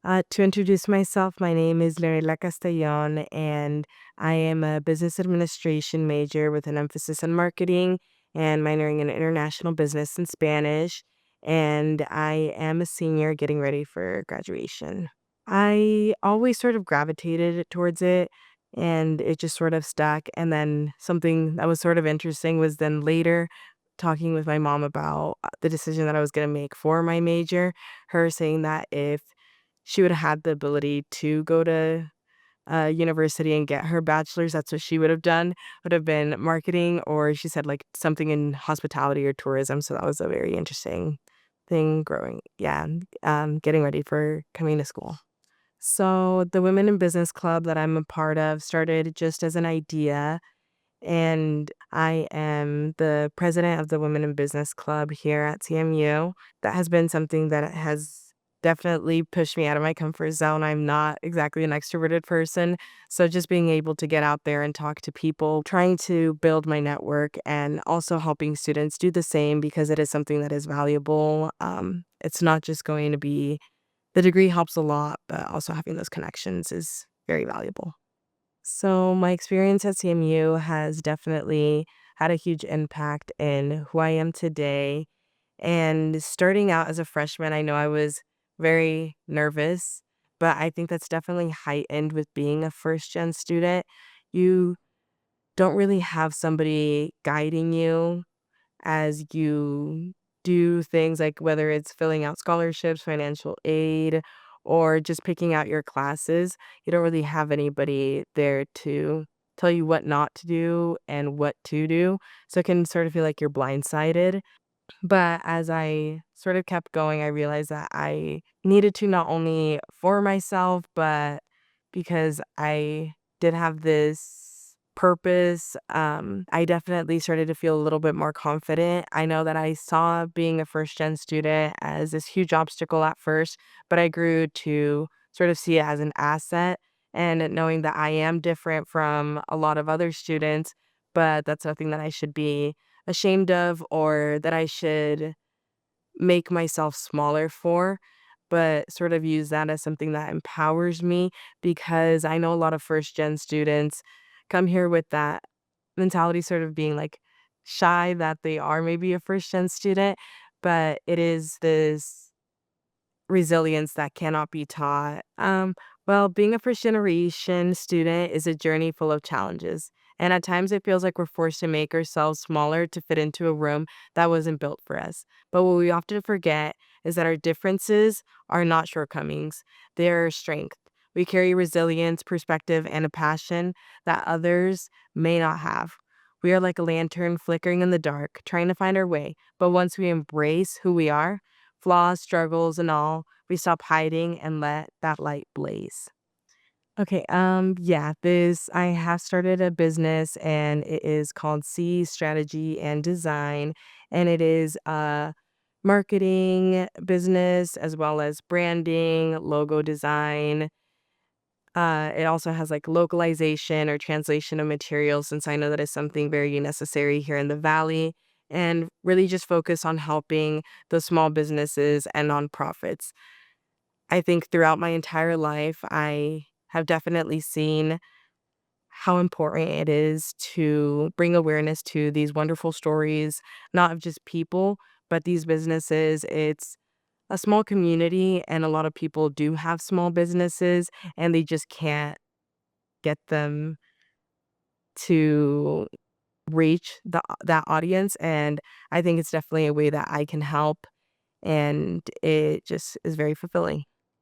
To introduce myself, my name is Leonela Castellon, and I am a business administration major with an emphasis on marketing and minoring in international business and Spanish. And I am a senior getting ready for graduation. I always sort of gravitated towards it and it just sort of stuck. And then something that was sort of interesting was then later talking with my mom about the decision that I was going to make for my major, her saying that if she would have had the ability to go to university and get her bachelor's, that's what she would have done, would have been marketing, or she said like something in hospitality or tourism. So that was a very interesting thing getting ready for coming to school. So the Women in Business Club that I'm a part of started just as an idea, and I am the president of the Women in Business Club here at CMU. That has been something that has definitely pushed me out of my comfort zone. I'm not exactly an extroverted person, so just being able to get out there and talk to people, trying to build my network, and also helping students do the same because it is something that is valuable. It's not just going to be the degree helps a lot, but also having those connections is very valuable. So, my experience at CMU has definitely had a huge impact in who I am today. And starting out as a freshman, I know I was very nervous, but I think that's definitely heightened with being a first gen student. You don't really have somebody guiding you as you do things like whether it's filling out scholarships, financial aid, or just picking out your classes. You don't really have anybody there to tell you what not to do and what to do. So it can sort of feel like you're blindsided. But as I sort of kept going, I realized that I needed to not only for myself, but because I did have this purpose, I definitely started to feel a little bit more confident. I know that I saw being a first gen student as this huge obstacle at first, but I grew to sort of see it as an asset and knowing that I am different from a lot of other students, but that's nothing that I should be ashamed of or that I should make myself smaller for, but sort of use that as something that empowers me because I know a lot of first gen students come here with that mentality sort of being like shy that they are maybe a first gen student, but it is this resilience that cannot be taught. Well, being a first generation student is a journey full of challenges. And at times it feels like we're forced to make ourselves smaller to fit into a room that wasn't built for us. But what we often forget is that our differences are not shortcomings, they're strength. We carry resilience, perspective, and a passion that others may not have. We are like a lantern flickering in the dark, trying to find our way. But once we embrace who we are, flaws, struggles, and all, we stop hiding and let that light blaze. Okay, yeah, this I have started a business and it is called C Strategy and Design, and it is a marketing business as well as branding, logo design. It also has like localization or translation of materials, since I know that is something very necessary here in the Valley, and really just focus on helping the small businesses and nonprofits. I think throughout my entire life, I have definitely seen how important it is to bring awareness to these wonderful stories, not of just people, but these businesses. It's a small community, and a lot of people do have small businesses, and they just can't get them to reach that audience, and I think it's definitely a way that I can help, and it just is very fulfilling.